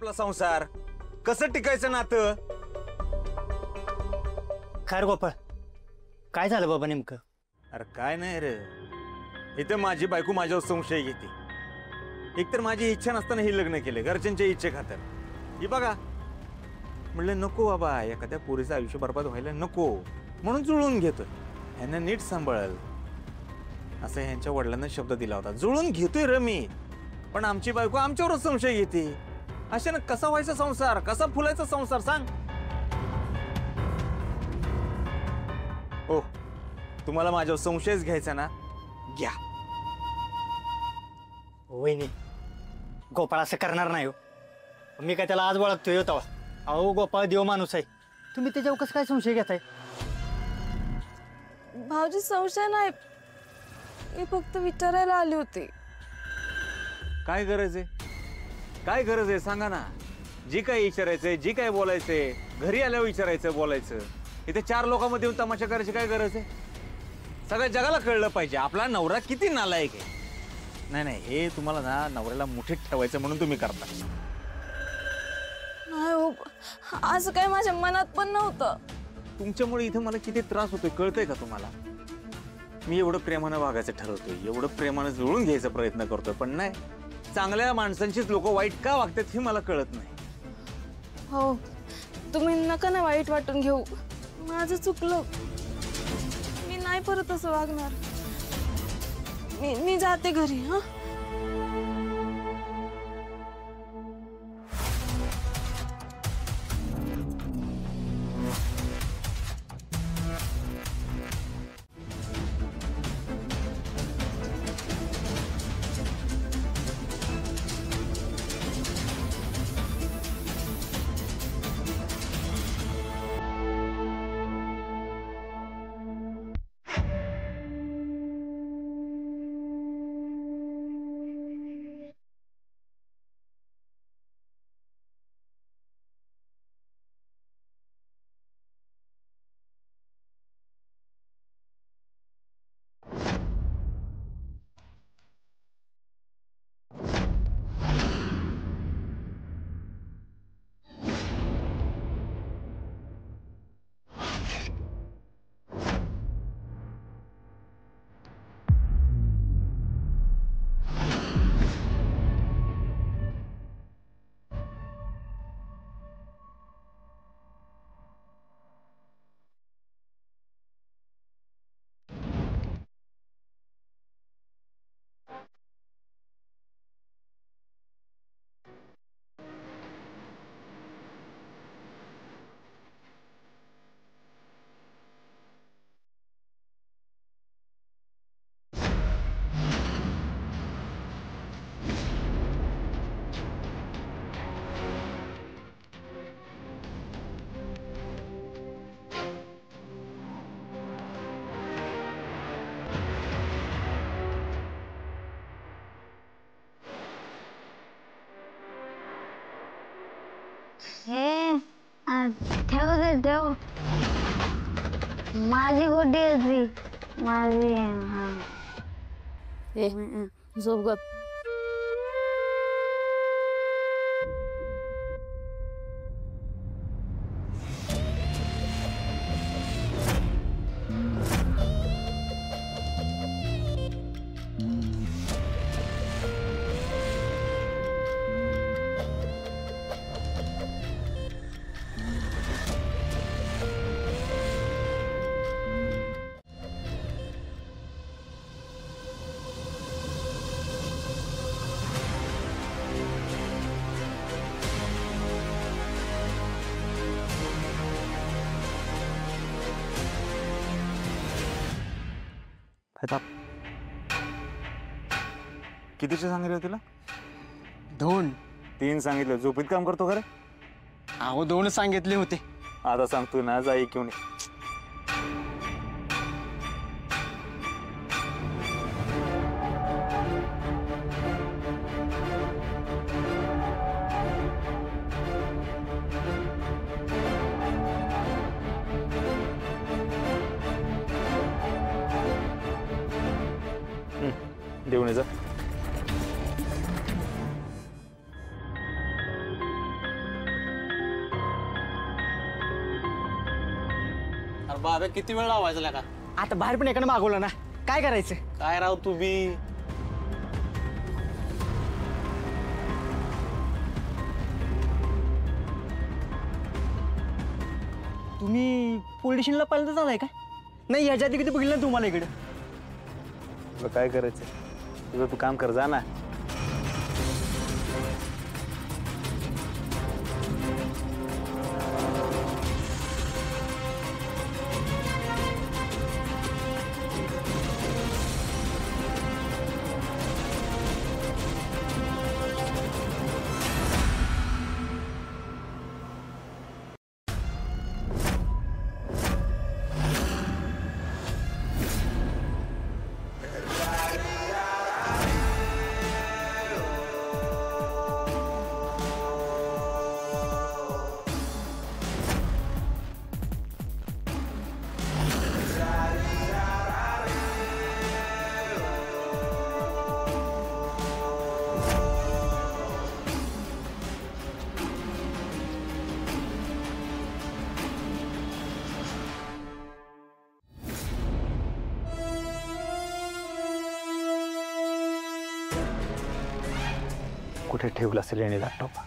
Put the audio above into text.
आपला संसार, कसं टिकायचं नातं? खैर गोपाळ, काय झालं बाबा नेमकं? अरे काय नाही रे, इथे माझी बायको माझ्यावर संशय घेते. एकतर माझी इच्छा नसताना हे लग्न केले घरच्यांच्या इच्छे खातर. ही बघा, म्हणलं नको बाबा, एखाद्या पोरीचं आयुष्य बरबाद व्हायला नको, म्हणून जुळून घेतोय. ह्यांना नीट सांभाळल असं ह्यांच्या वडिलांना शब्द दिला होता. जुळून घेतोय र मी, पण आमची बायको आमच्यावरच संशय घेते. अशानं कसा व्हायचा संसार, कसा फुलायचा संसार सांग? ओ, तुम्हाला माझ्यावर संशयच घ्यायचा ना, घ्या. वहिनी, गोपाळ असं करणार नाही हो. मी काय त्याला आज ओळखतोय होता? अहो गोपाळ देव माणूस आहे, तुम्ही त्याच्यावर कसं काय संशय घेताय? भाऊजी संशय नाही, मी फक्त विचारायला आली होती. काय गरज आहे, काय गरज आहे सांगा ना. जी काय विचारायचंय, जी काय बोलायचंय, घरी आल्यावर विचारायचं, बोलायचं. इथे 4 लोकांमध्ये येऊन तमाशा करायची काय गरज आहे? सगळ्या जगाला कळलं पाहिजे आपला नवरा किती नालायक आहे. नाही नाही, हे तुम्हाला ना नवऱ्याला मुठीत ठेवायचं म्हणून तुम्ही करता. नाही हो, असं काय माझ्या मनात पण नव्हतं. तुमच्यामुळे इथे मला किती त्रास होतोय कळतंय का तुम्हाला? मी एवढं प्रेमानं वागायचं ठरवतोय, एवढं प्रेमानं जुळून घ्यायचा प्रयत्न करतोय, पण नाही, चांगल्या माणसांचीच लोक वाईट का वागतात हे मला कळत नाही. हो, तुम्ही नका ना वाईट वाटून घेऊ, माझं चुकलं. मी नाही परत असं वागणार. मी जाते घरी. हा, ठेव माझी गुड्डी होती माझी. झोप गप. कितीचे सांगितले तुला? 2. 3 सांगितलं. झोपीत काम करतो खरं? अहो 2 सांगितले होते. आता सांगतो ना, जा ऐकून. देऊन जा. बाबा किती वेळ लावायचा लागा? आता बाहेर पण एकानं मागवलं ना, काय करायचं? काय राव तुम्ही? तुम्ही पोलीस स्टेशनला पहिल्यांदा झालाय का? नाही, ह्याच्या आधी कधी बघितलं ना तुम्हाला इकडे? तुला काय करायचं? तुझं तू काम कर जा ना. कुठे ठेवला असेल याने लॅपटॉप?